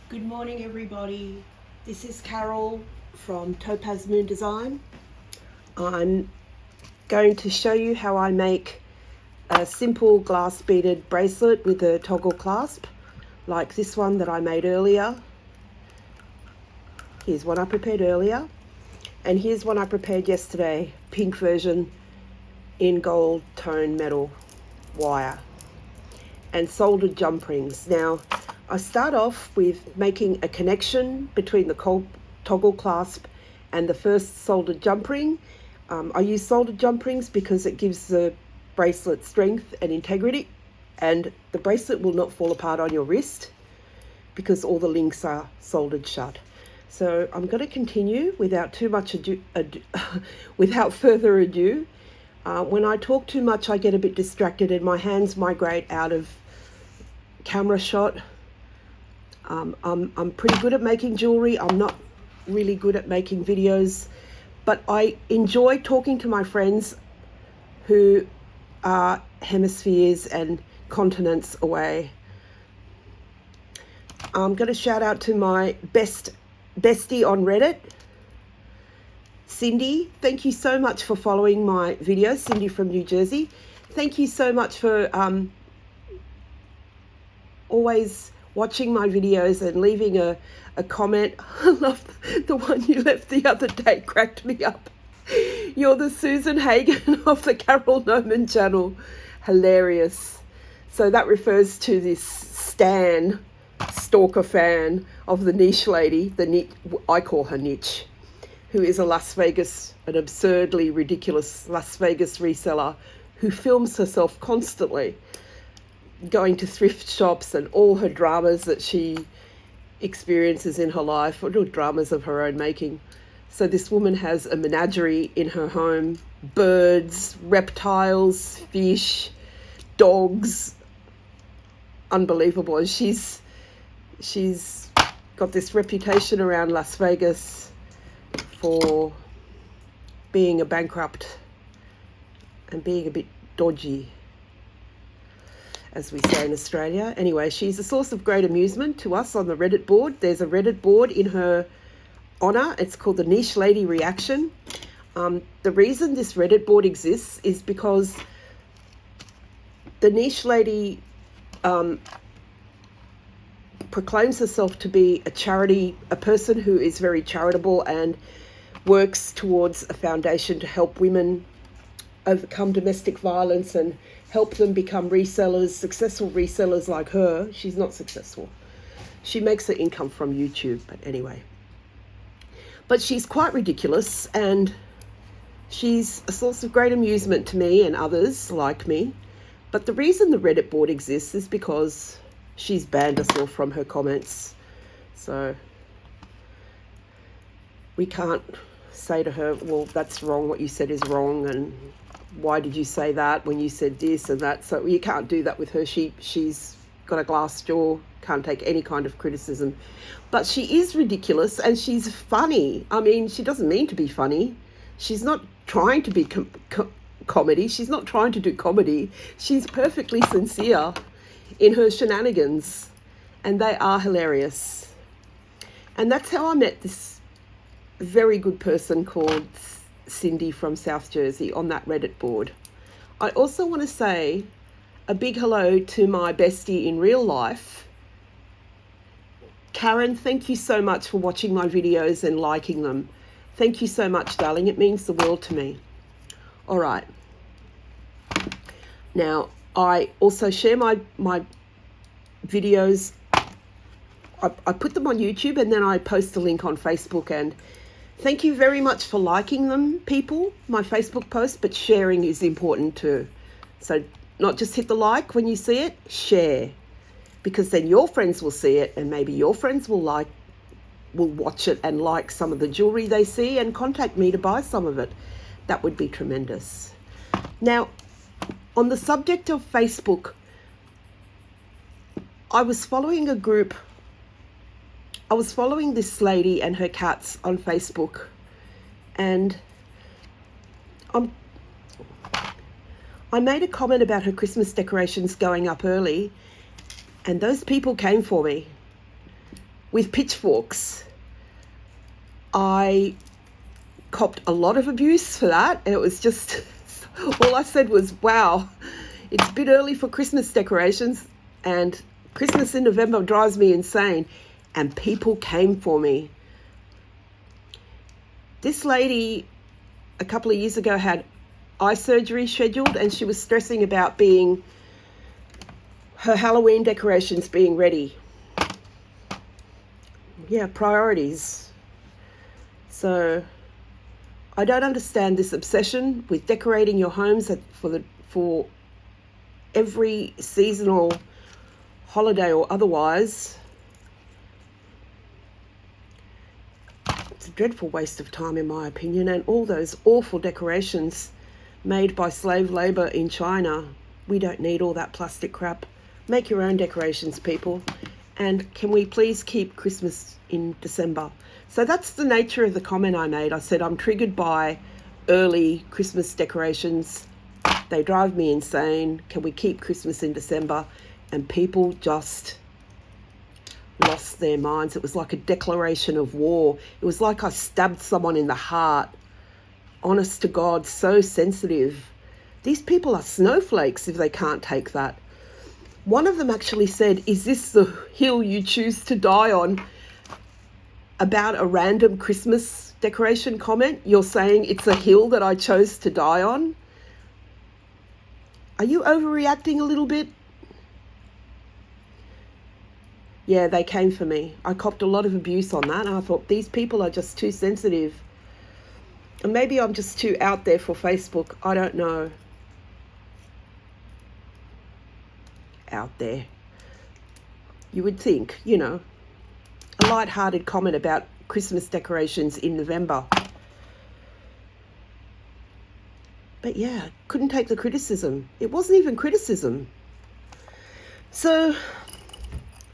Good morning, everybody. This is Carol from TopazMoon Design. I'm going to show you how I make a simple glass beaded bracelet with a toggle clasp, like this one that I made earlier. Here's one I prepared earlier, and here's one I prepared yesterday, pink version in gold tone metal wire and soldered jump rings. Now, I start off with making a connection between the toggle clasp and the first soldered jump ring. I use soldered jump rings because it gives the bracelet strength and integrity, and the bracelet will not fall apart on your wrist because all the links are soldered shut. So I'm going to continue without too much without further ado. When I talk too much, I get a bit distracted and my hands migrate out of camera shot. I'm pretty good at making jewelry. I'm not really good at making videos, but I enjoy talking to my friends who are hemispheres and continents away. I'm going to shout out to my bestie on Reddit, Cindy. Thank you so much for following my videos, Cindy from New Jersey. Thank you so much for always watching my videos and leaving a comment. I love the one you left the other day, cracked me up. You're the Susan Hagen of the Carol Noman channel. Hilarious. So that refers to this stalker fan of the niche lady, I call her Niche, who is an absurdly ridiculous Las Vegas reseller who films herself constantly going to thrift shops and all her dramas that she experiences in her life, or little dramas of her own making. So this woman has a menagerie in her home: birds, reptiles, fish, dogs. Unbelievable. And she's got this reputation around Las Vegas for being a bankrupt and being a bit dodgy, as we say in Australia. Anyway, she's a source of great amusement to us on the Reddit board. There's a Reddit board in her honor. It's called the Niche Lady Reaction. The reason this Reddit board exists is because the Niche Lady proclaims herself to be a person who is very charitable and works towards a foundation to help women overcome domestic violence and help them become resellers, successful resellers like her. She's not successful. She makes her income from YouTube, but anyway. But she's quite ridiculous, and she's a source of great amusement to me and others like me. But the reason the Reddit board exists is because she's banned us all from her comments. So we can't say to her, well, that's wrong, what you said is wrong, and why did you say that when you said this and that? So you can't do that with her. She's got a glass jaw, can't take any kind of criticism. But she is ridiculous and she's funny. I mean, she doesn't mean to be funny. She's not trying to be comedy. She's not trying to do comedy. She's perfectly sincere in her shenanigans, and they are hilarious. And that's how I met this very good person called Cindy from South Jersey on that Reddit board. I also want to say a big hello to my bestie in real life, Karen. Thank you so much for watching my videos and liking them. Thank you so much, darling. It means the world to me. All right. Now, I also share my videos. I put them on YouTube and then I post a link on Facebook, and thank you very much for liking them, people, my Facebook post, but sharing is important too. So not just hit the like when you see it, share, because then your friends will see it and maybe your friends will watch it and like some of the jewelry they see and contact me to buy some of it. That would be tremendous. Now, on the subject of Facebook, I was following this lady and her cats on Facebook, and I made a comment about her Christmas decorations going up early, and those people came for me with pitchforks. I copped a lot of abuse for that. It was just, all I said was, wow, it's a bit early for Christmas decorations, and Christmas in November drives me insane. And people came for me. This lady a couple of years ago had eye surgery scheduled, and she was stressing about her Halloween decorations being ready. Yeah, priorities. So I don't understand this obsession with decorating your homes for every seasonal holiday or otherwise. It's a dreadful waste of time, in my opinion, and all those awful decorations made by slave labor in China. We don't need all that plastic crap. Make your own decorations, people. And can we please keep Christmas in December? So that's the nature of the comment I made. I said I'm triggered by early Christmas decorations. They drive me insane. Can we keep Christmas in December? And people just lost their minds. It was like a declaration of war. It was like I stabbed someone in the heart. Honest to God, so sensitive. These people are snowflakes if they can't take that. One of them actually said, "Is this the hill you choose to die on?" About a random Christmas decoration comment. You're saying it's a hill that I chose to die on? Are you overreacting a little bit? Yeah, they came for me. I copped a lot of abuse on that, and I thought these people are just too sensitive. And maybe I'm just too out there for Facebook. I don't know. Out there. You would think, a light-hearted comment about Christmas decorations in November. But yeah, couldn't take the criticism. It wasn't even criticism. So,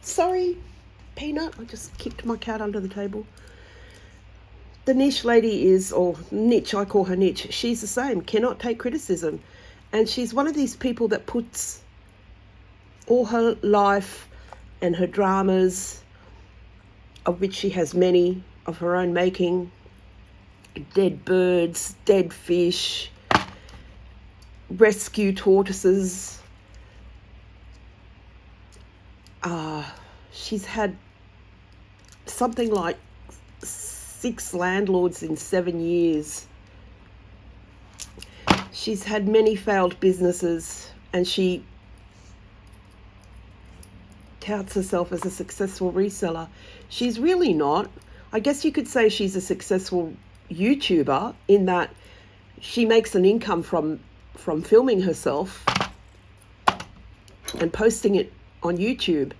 sorry, Peanut, I just kicked my cat under the table. The niche lady is, or niche, I call her niche, she's the same, cannot take criticism. And she's one of these people that puts all her life and her dramas, of which she has many of her own making, dead birds, dead fish, rescue tortoises. She's had something like 6 landlords in 7 years. She's had many failed businesses, and she touts herself as a successful reseller. She's really not. I guess you could say she's a successful YouTuber in that she makes an income from filming herself and posting it on YouTube.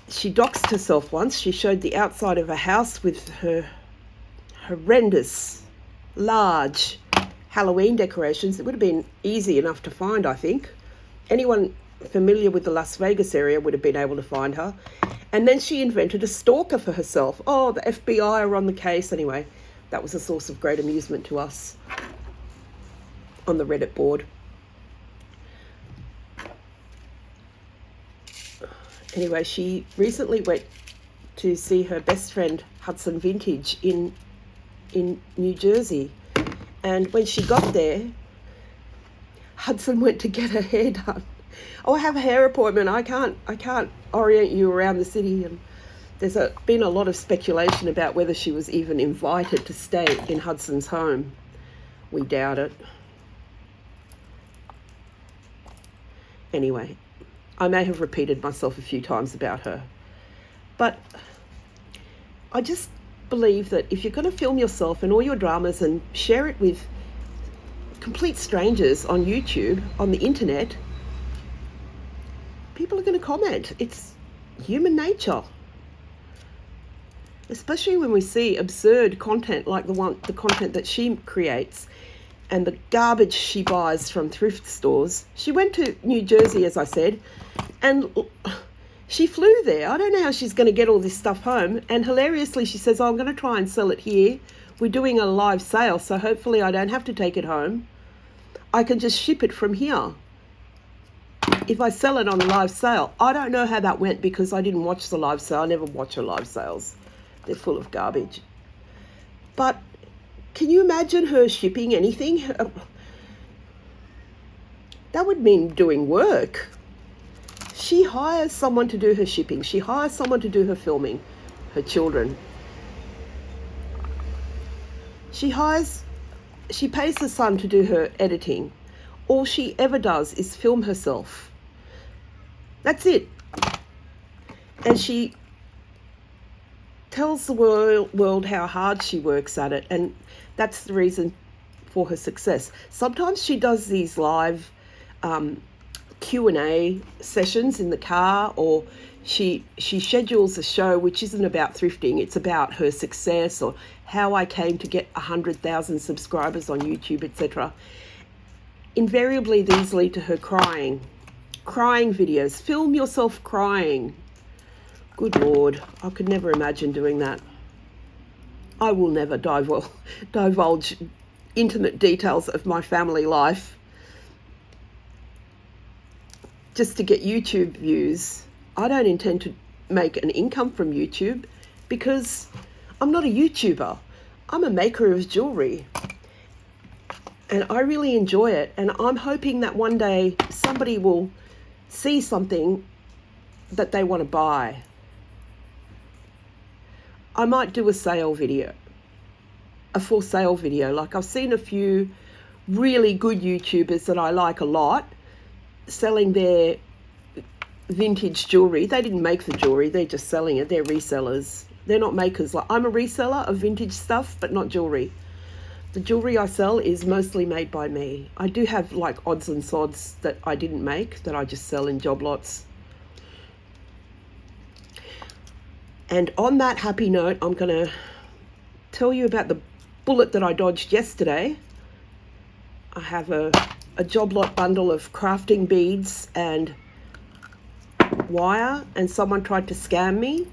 She doxed herself once. She showed the outside of a house with her horrendous, large Halloween decorations. It would have been easy enough to find, I think. Anyone familiar with the Las Vegas area would have been able to find her. And then she invented a stalker for herself. Oh, the FBI are on the case. Anyway, that was a source of great amusement to us on the Reddit board. Anyway, she recently went to see her best friend Hudson Vintage in New Jersey. And when she got there, Hudson went to get her hair done. Oh, I have a hair appointment. I can't orient you around the city. And there's been a lot of speculation about whether she was even invited to stay in Hudson's home. We doubt it. Anyway, I may have repeated myself a few times about her. But I just believe that if you're going to film yourself and all your dramas and share it with complete strangers on YouTube, on the internet, people are going to comment. It's human nature. Especially when we see absurd content like the content that she creates and the garbage she buys from thrift stores. She went to New Jersey, as I said, and she flew there. I don't know how she's going to get all this stuff home. And hilariously, she says, "Oh, I'm going to try and sell it here. We're doing a live sale, so hopefully I don't have to take it home. I can just ship it from here." if I sell it on a live sale. I don't know how that went because I didn't watch the live sale. I never watch her live sales. They're full of garbage. But can you imagine her shipping anything? That would mean doing work. She hires someone to do her shipping. She hires someone to do her filming, her children. She pays her son to do her editing. All she ever does is film herself. That's it. And she tells the world how hard she works at it, and that's the reason for her success. Sometimes she does these live Q&A sessions in the car, or she schedules a show which isn't about thrifting. It's about her success or how I came to get 100,000 subscribers on YouTube, etc. Invariably, these lead to her crying videos. Film yourself crying. Good Lord, I could never imagine doing that. I will never divulge intimate details of my family life just to get YouTube views. I don't intend to make an income from YouTube because I'm not a YouTuber. I'm a maker of jewelry. And I really enjoy it. And I'm hoping that one day somebody will see something that they want to buy. I might do a sale video, a for sale video. Like I've seen a few really good YouTubers that I like a lot selling their vintage jewelry. They didn't make the jewelry, they're just selling it. They're resellers. They're not makers. Like I'm a reseller of vintage stuff, but not jewelry. The jewelry I sell is mostly made by me. I do have like odds and sods that I didn't make, that I just sell in job lots. And on that happy note, I'm going to tell you about the bullet that I dodged yesterday. I have a job lot bundle of crafting beads and wire, and someone tried to scam me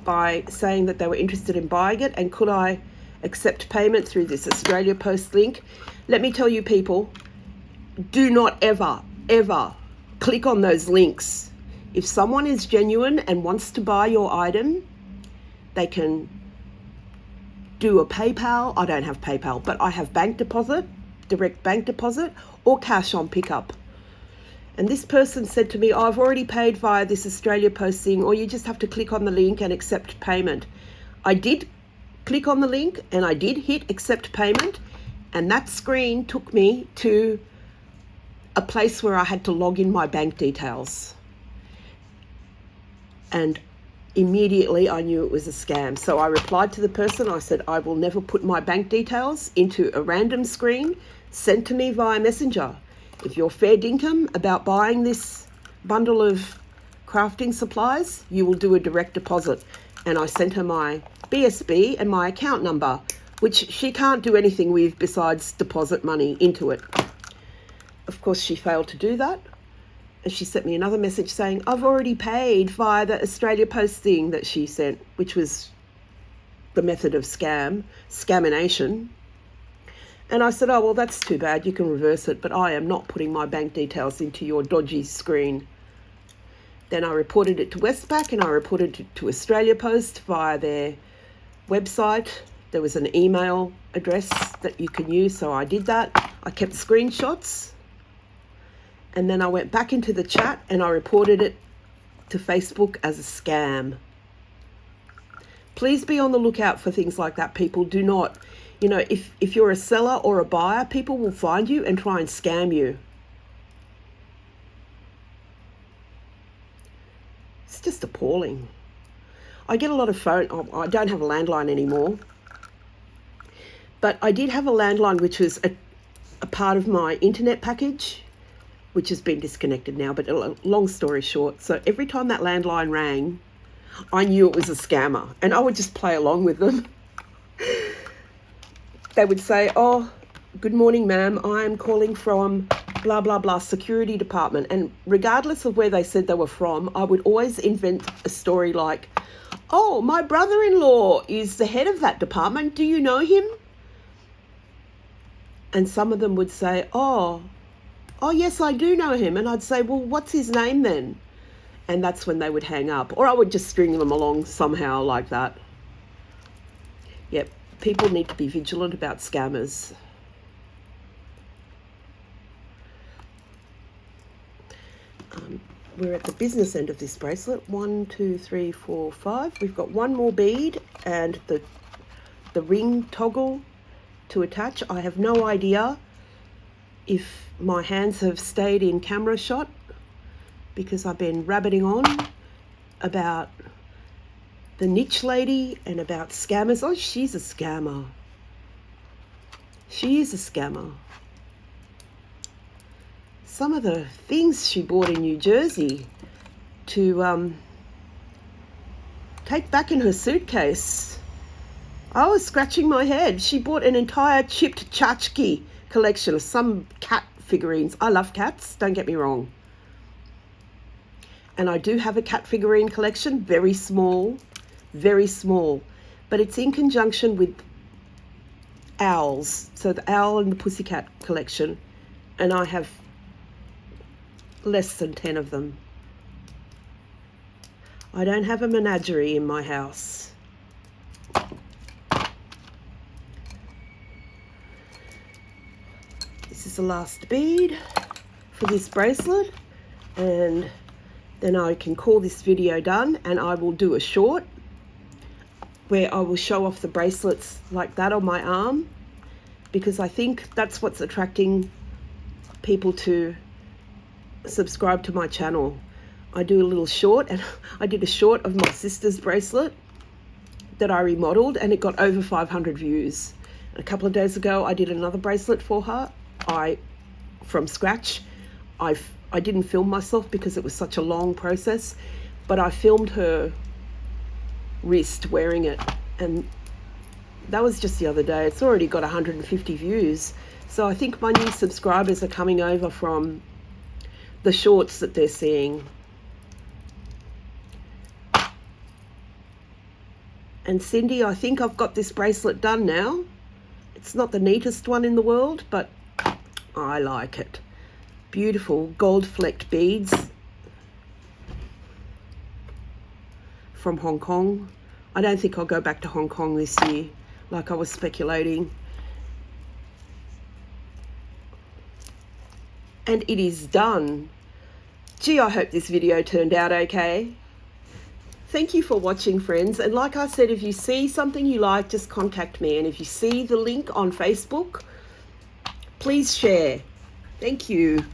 by saying that they were interested in buying it, and could I accept payment through this Australia Post link. Let me tell you, people, do not ever click on those links. If someone is genuine and wants to buy your item, they can do a PayPal. I don't have PayPal, but I have bank deposit, direct bank deposit, or cash on pickup. And this person said to me, oh, I've already paid via this Australia Post thing, or you just have to click on the link and accept payment. I did click on the link and I did hit accept payment, and that screen took me to a place where I had to log in my bank details. And immediately I knew it was a scam. So I replied to the person. I said, I will never put my bank details into a random screen sent to me via Messenger. If you're fair dinkum about buying this bundle of crafting supplies, you will do a direct deposit. And I sent her my BSB and my account number, which she can't do anything with besides deposit money into it. Of course, she failed to do that. And she sent me another message saying, I've already paid via the Australia Post thing that she sent, which was the method of scamination. And I said, oh, well, that's too bad. You can reverse it, but I am not putting my bank details into your dodgy screen. Then I reported it to Westpac, and I reported it to Australia Post via their website. There was an email address that you can use, so I did that. I kept screenshots. And then I went back into the chat and I reported it to Facebook as a scam. Please be on the lookout for things like that, people. Do not, if you're a seller or a buyer, people will find you and try and scam you. It's just appalling. I get a lot of phone. I don't have a landline anymore. But I did have a landline which was a part of my internet package, which has been disconnected now, but long story short, so every time that landline rang, I knew it was a scammer, and I would just play along with them. They would say, oh, good morning, ma'am, I'm calling from blah, blah, blah, security department. And regardless of where they said they were from, I would always invent a story like, oh, my brother-in-law is the head of that department, do you know him? And some of them would say, oh, oh yes, I do know him. And I'd say, well, what's his name then? And that's when they would hang up. Or I would just string them along somehow like that. Yep, people need to be vigilant about scammers. We're at the business end of this bracelet. 1, 2, 3, 4, 5. We've got one more bead and the ring toggle to attach. I have no idea if my hands have stayed in camera shot because I've been rabbiting on about the niche lady and about scammers. Oh, she's a scammer. She is a scammer. Some of the things she bought in New Jersey to take back in her suitcase. I was scratching my head. She bought an entire chipped tchotchke collection of some cat figurines. I love cats, don't get me wrong. And I do have a cat figurine collection, very small, but it's in conjunction with owls. So the owl and the pussycat collection, and I have less than 10 of them. I don't have a menagerie in my house. This is the last bead for this bracelet, and then I can call this video done, and I will do a short where I will show off the bracelets like that on my arm, because I think that's what's attracting people to subscribe to my channel. I do a little short, and I did a short of my sister's bracelet that I remodeled, and it got over 500 views. And a couple of days ago I did another bracelet for her, from scratch. I didn't film myself because it was such a long process, but I filmed her wrist wearing it, and that was just the other day. It's already got 150 views. So I think my new subscribers are coming over from the shorts that they're seeing. And Cindy, I think I've got this bracelet done now. It's not the neatest one in the world, but I like it. Beautiful gold flecked beads from Hong Kong. I don't think I'll go back to Hong Kong this year, like I was speculating. And it is done. Gee, I hope this video turned out okay. Thank you for watching, friends. And like I said, if you see something you like, just contact me. And if you see the link on Facebook, please share. Thank you.